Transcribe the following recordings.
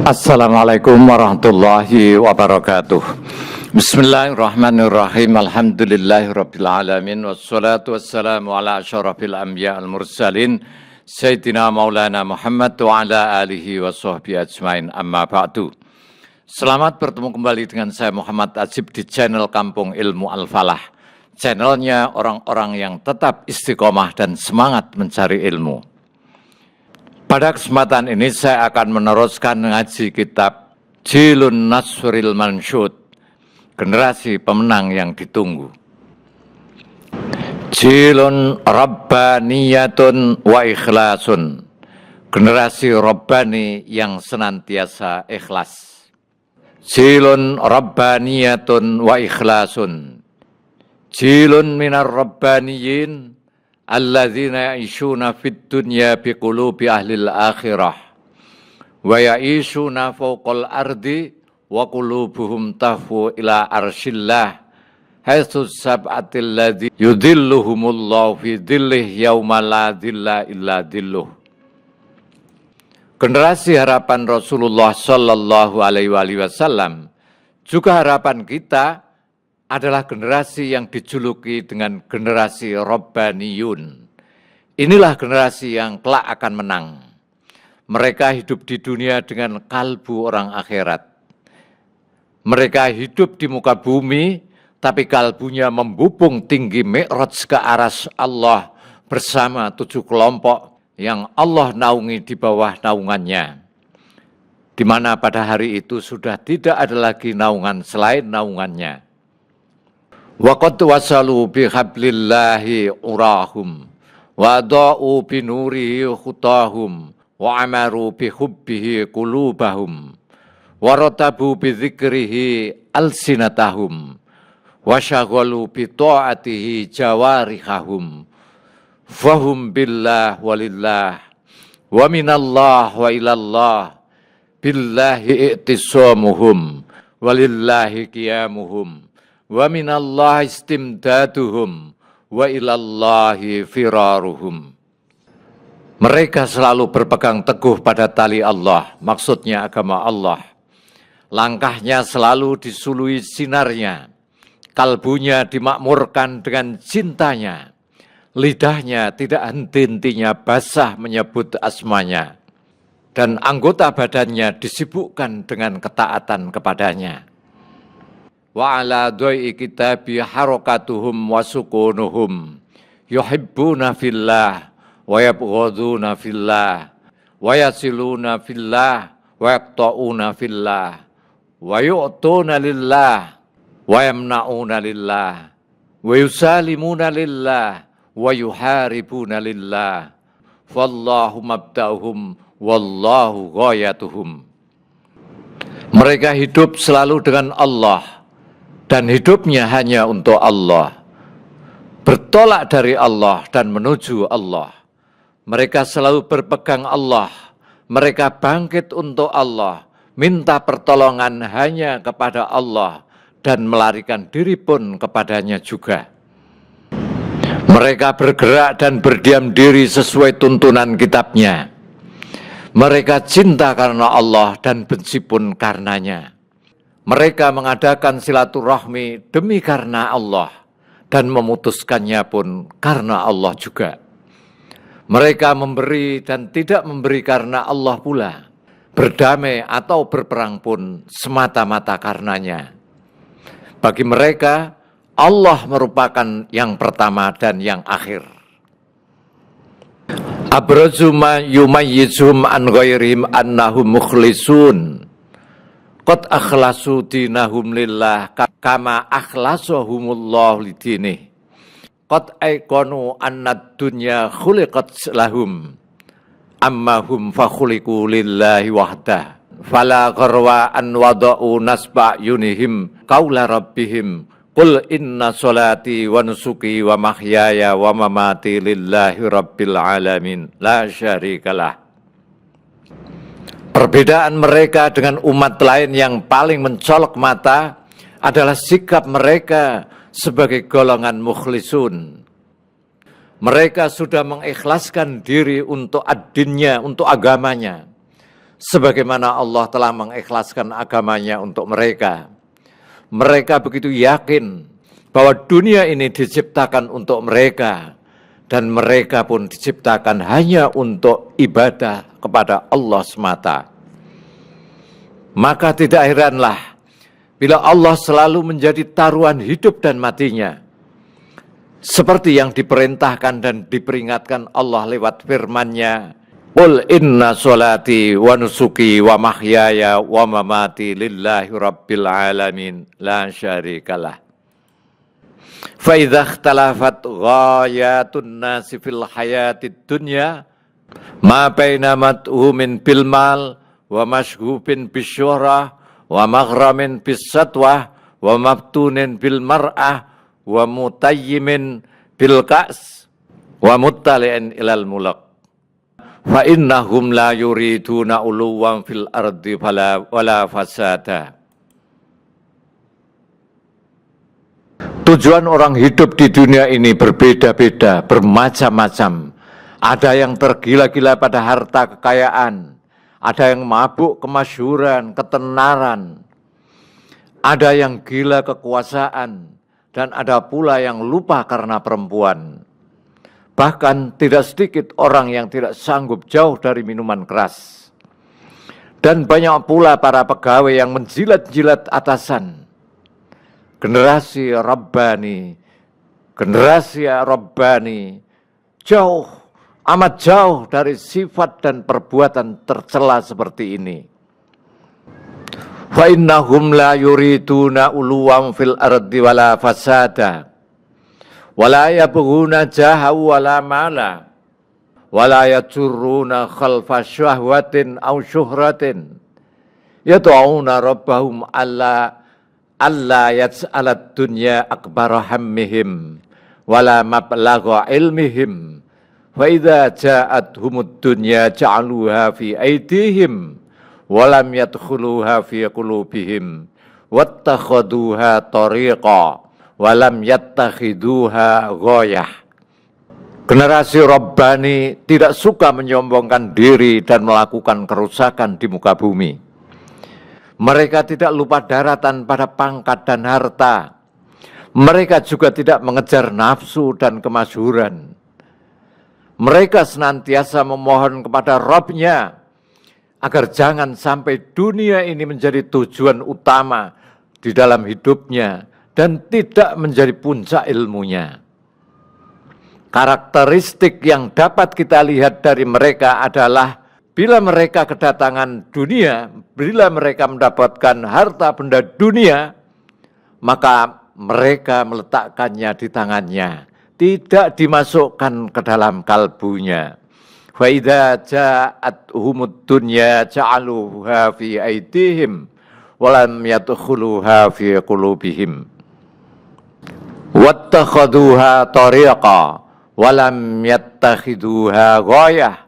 Assalamualaikum warahmatullahi wabarakatuh. Bismillahirrahmanirrahim. Alhamdulillahirabbil alamin wassalatu wassalamu ala asyrafil anbiya wal mursalin sayyidina maulana Muhammad wa ala alihi washabbihi ajmain. Amma ba'du. Selamat bertemu kembali dengan saya Muhammad Ajib di channel Kampung Ilmu Al-Falah. Channelnya orang-orang yang tetap istiqomah dan semangat mencari ilmu. Pada kesempatan ini saya akan meneruskan ngaji kitab Jilun Nasril Mansyud, generasi pemenang yang ditunggu. Jilun Rabbaniyatun wa Ikhlasun, generasi Rabbani yang senantiasa ikhlas. Jilun Rabbaniyatun wa Ikhlasun, Jilun minar Rabbaniyin alladzina ya'ishuna fid dunya biqulubi ahlil akhirah wa ya'ishuna fawqal ardi wa qulubuhum tahfu ila arshillah haitsu sab'atil ladzi yudhilluhumullahu fi dhillih yauma la dhilla illa dhilluh. Generasi harapan Rasulullah sallallahu alaihi wasallam, juga harapan kita adalah generasi yang dijuluki dengan generasi Rabbaniyun. Inilah generasi yang kelak akan menang. Mereka hidup di dunia dengan kalbu orang akhirat. Mereka hidup di muka bumi, tapi kalbunya membubung tinggi mi'raj ke aras Allah bersama 7 kelompok yang Allah naungi di bawah naungannya. Di mana pada hari itu sudah tidak ada lagi naungan selain naungannya. Wa qad wasalu bi hablillahi urahum wa da'u bi nurihi khutahum wa amaru bi hubbihi qulubahum wa ratabu bi dzikrihi alsinatahum wa syaghalu bi ta'atihi jawarihahum fahum billah walillah wa minallah wa ilallah billahi i'tisamuhum walillahi qiyamuhum wa minallahi istimdaduhum wa ilallahi firaruhum. Mereka selalu berpegang teguh pada tali Allah, maksudnya agama Allah. Langkahnya selalu disului sinarnya, kalbunya dimakmurkan dengan cintanya, lidahnya tidak henti-hentinya basah menyebut asmanya, dan anggota badannya disibukkan dengan ketaatan kepadanya. Wa ala doi kitabi harakatuhum wa sukunuhum yuhibbuna fillah wa yabghaduna fillah wa yasiluna fillah wa yaqta'una fillah wa yu'tuna lillah wa yamna'una lillah wa yusalimuna lillah wa yuharibuna lillah wallahu mabda'uhum wallahu ghayatuhum. Mereka hidup selalu dengan Allah dan hidupnya hanya untuk Allah, bertolak dari Allah dan menuju Allah. Mereka selalu berpegang Allah, mereka bangkit untuk Allah, minta pertolongan hanya kepada Allah, dan melarikan diri pun kepadanya juga. Mereka bergerak dan berdiam diri sesuai tuntunan kitabnya. Mereka cinta karena Allah dan benci pun karenanya. Mereka mengadakan silaturahmi demi karena Allah dan memutuskannya pun karena Allah juga. Mereka memberi dan tidak memberi karena Allah pula. Berdamai atau berperang pun semata-mata karenanya. Bagi mereka, Allah merupakan yang pertama dan yang akhir. Abrazu ma yumayyizhum an ghairihim annahum mukhlisun. Qad akhlasu dinahum lillah kama akhlasahumullah lidinih. Qad aikonu annad dunya khuliqat lahum amma hum fakhuliqu lillahi wahdah. Fala gharwa an wada'u nasba yunihim qaula rabbihim qul inna salati wa nusuki wa mahyaya wa mamati lillahi rabbil alamin la syarikalah. Perbedaan mereka dengan umat lain yang paling mencolok mata adalah sikap mereka sebagai golongan mukhlisun. Mereka sudah mengikhlaskan diri untuk ad-dinnya, untuk agamanya. sebagaimana Allah telah mengikhlaskan agamanya untuk mereka. Mereka begitu yakin bahwa dunia ini diciptakan untuk mereka, dan mereka pun diciptakan hanya untuk ibadah kepada Allah semata. Maka tidak heranlah bila Allah selalu menjadi taruhan hidup dan matinya, seperti yang diperintahkan dan diperingatkan Allah lewat firman-Nya, "Qul inna sholati wa nusuki wa mahyaya wa mamati lillahi rabbil alamin la syarikalah." Fa idza ikhtalafat ghayatun nasi fil hayatid dunya ma baina mad'umin bil mal wa mashghubin bisyuhrah wa maghramin bis satwah wa mabtunin bil mar'ah wa mutayyimin bil ka's wa muttali'in ilal mulk fa innahum la yuriduna uluwan fil ardi wala fasada. Tujuan orang hidup di dunia ini berbeda-beda, bermacam-macam. Ada yang tergila-gila pada harta kekayaan, ada yang mabuk kemasyhuran, ketenaran, ada yang gila kekuasaan, dan ada pula yang lupa karena perempuan. Bahkan tidak sedikit orang yang tidak sanggup jauh dari minuman keras. Dan banyak pula para pegawai yang menjilat-jilat atasan. Generasi Rabbani jauh, amat jauh dari sifat dan perbuatan tercela seperti ini. Fa innahum la yuriduna uluwan fil ardi wala fasada wala yabghuna jaha wala mala wala yajurruna khalfa syahwatin aw syuhratin yad'una rabbahum alla yaj'alad dunya akbara hammihim wala mablagha ilmihim fa idza ja'athumud dunya ja'aluha fi aydihim walam yadkhuluha fi qulubihim wattakhaduha tariqa walam yattakhiduha ghayah. Generasi Rabbani tidak suka menyombongkan diri dan melakukan kerusakan di muka bumi. Mereka tidak lupa daratan pada pangkat dan harta. Mereka juga tidak mengejar nafsu dan kemasyhuran. Mereka senantiasa memohon kepada Rabb-Nya agar jangan sampai dunia ini menjadi tujuan utama di dalam hidupnya dan tidak menjadi puncak ilmunya. Karakteristik yang dapat kita lihat dari mereka adalah bila mereka kedatangan dunia, bila mereka mendapatkan harta benda dunia, maka mereka meletakkannya di tangannya, tidak dimasukkan ke dalam kalbunya. Fa idza ja'athumud dunya ja'aluha fi aydihim wa lam yadkhuluha fi qulubihim wattakhaduha tariqa wa lam yattakhiduha ghayah.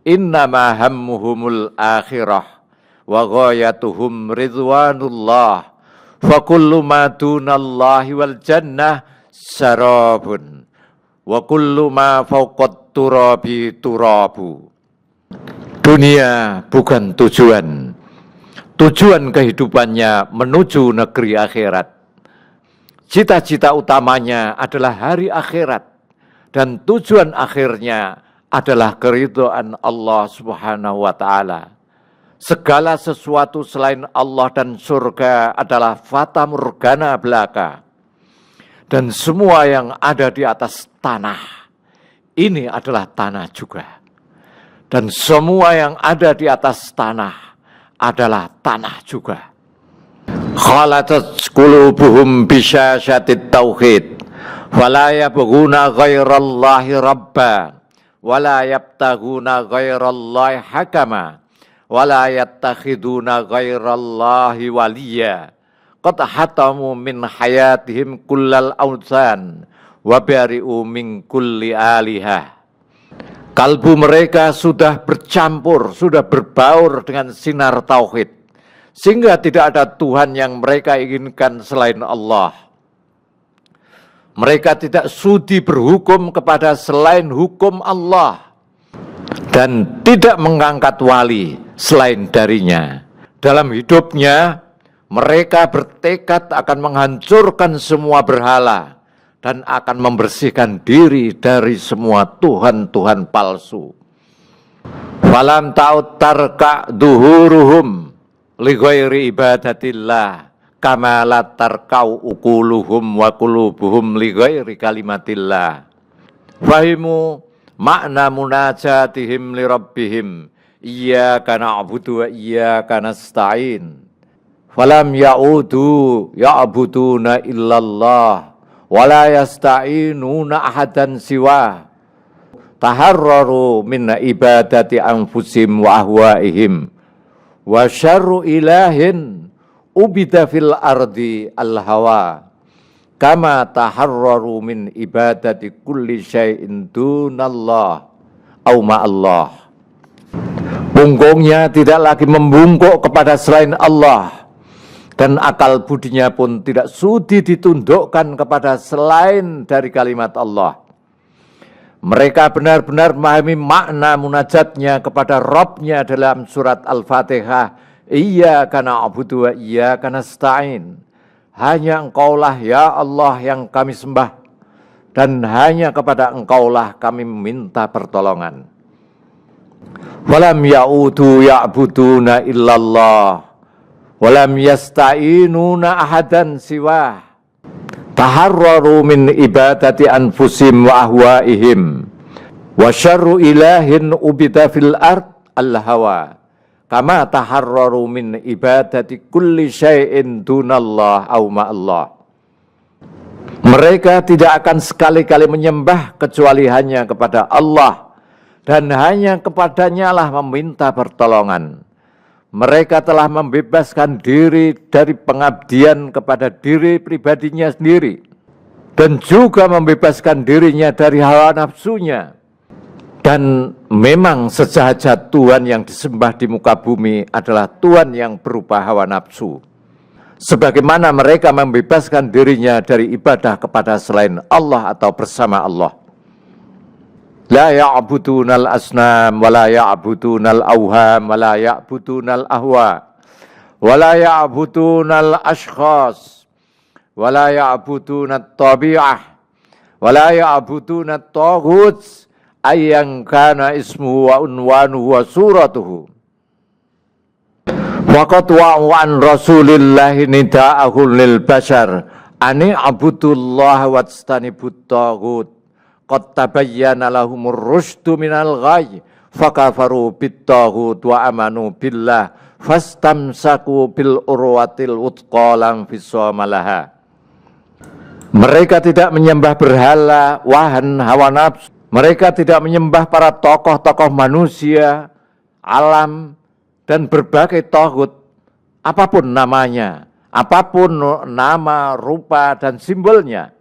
Innama hammuhumul akhirah wa ghayatuhum ridwanullah fa kullu ma dunallahi wal jannah sarabun wa kullu ma fawqat turabi turabu. Dunia bukan tujuan. Tujuan kehidupannya menuju negeri akhirat. Cita-cita utamanya adalah hari akhirat dan tujuan akhirnya adalah keridhaan Allah Subhanahu wa taala. Segala sesuatu selain Allah dan surga adalah fata morgana belaka. Dan semua yang ada di atas tanah, ini adalah tanah juga. Dan semua yang ada di atas tanah adalah tanah juga. Khalatat qulubuhum bisyasyatit tauhid, wala yabghuna ghairallahi rabba. Wala yabtaghuna ghairallahi hakama wala yattakhiduna ghairallahi waliya qad hatamu min hayatihim kullal awsan wa bari'u min kulli alihah. Kalbu mereka sudah bercampur, sudah berbaur dengan sinar tauhid, sehingga tidak ada Tuhan yang mereka inginkan selain Allah. Mereka tidak sudi berhukum kepada selain hukum Allah. dan tidak mengangkat wali selain darinya. Dalam hidupnya, mereka bertekad akan menghancurkan semua berhala dan akan membersihkan diri dari semua tuhan-tuhan palsu. Falam ta'ud tarka duhuruhum li ghairi ibadatillah kama la tarkau ukuluhum wa qulubuhum li ghairi kalimatillah. Fahimu makna munajatihim li rabbihim iyyaka na'budu wa iyyaka nasta'in. Falam ya'udu ya'buduna illallah wa la yasta'inuna ahadan siwa. Taharraru min ibadati anfusim wa ahwaihim wa syarru ilahin ubida fil ardi al-hawa kama taharraru min ibadati kulli syai'in dunallah au ma'allah. Punggungnya tidak lagi membungkuk kepada selain Allah, dan akal budinya pun tidak sudi ditundukkan kepada selain dari kalimat Allah. Mereka benar-benar memahami makna munajatnya kepada Rabb-nya dalam surat Al-Fatihah. Iyyaka na'budu wa iyyaka nasta'in. Hanya Engkaulah ya Allah yang kami sembah, dan hanya kepada Engkaulah kami meminta pertolongan. Walam ya'udu ya'buduna illallah walam yasta'inuna ahadan siwah. Taharraru min ibadati anfusim wa ahwaihim wa syarru ilahin ubida fil ard al-hawa kama taharraru min ibadati kulli syai'in dunallah au ma'allah. Mereka tidak akan sekali-kali menyembah kecuali hanya kepada Allah, dan hanya kepadanya lah meminta pertolongan. Mereka telah membebaskan diri dari pengabdian kepada diri pribadinya sendiri, dan juga membebaskan dirinya dari hawa nafsunya. Dan memang sejahat-jahat Tuhan yang disembah di muka bumi adalah Tuhan yang berupa hawa nafsu. Sebagaimana mereka membebaskan dirinya dari ibadah kepada selain Allah atau bersama Allah. La ya'budunal asnam wa la ya'budunal awham wa la ya'budunal ahwa wa la ya'budunal ashkhas wa la ya'budunat tabi'ah wa la ya'budunat taghut ayyan kana ismuhu wa unwanuhu wa suratuhu. Waqad wa'an rasulillahi nida'ahu lil bashar ani abudullah wajtanibut taghut. Qad tabayyana lahumur rusydu minal ghayy fakafaru bit-taghut wa amanu billah fastamsaku bil urwatil wuthqa lam fisama laha. Mereka tidak menyembah berhala, wahan, hawa nafsu. Mereka tidak menyembah para tokoh-tokoh manusia, alam, dan berbagai taghut, apapun namanya, apapun nama, rupa, dan simbolnya.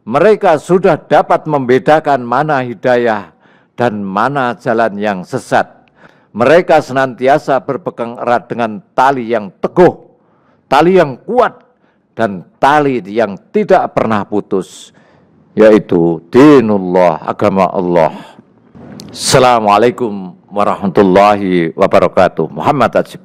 Mereka sudah dapat membedakan mana hidayah dan mana jalan yang sesat. Mereka senantiasa berpegang erat dengan tali yang teguh, tali yang kuat, dan tali yang tidak pernah putus, yaitu dinullah, agama Allah. Assalamualaikum warahmatullahi wabarakatuh. Muhammad Ajib.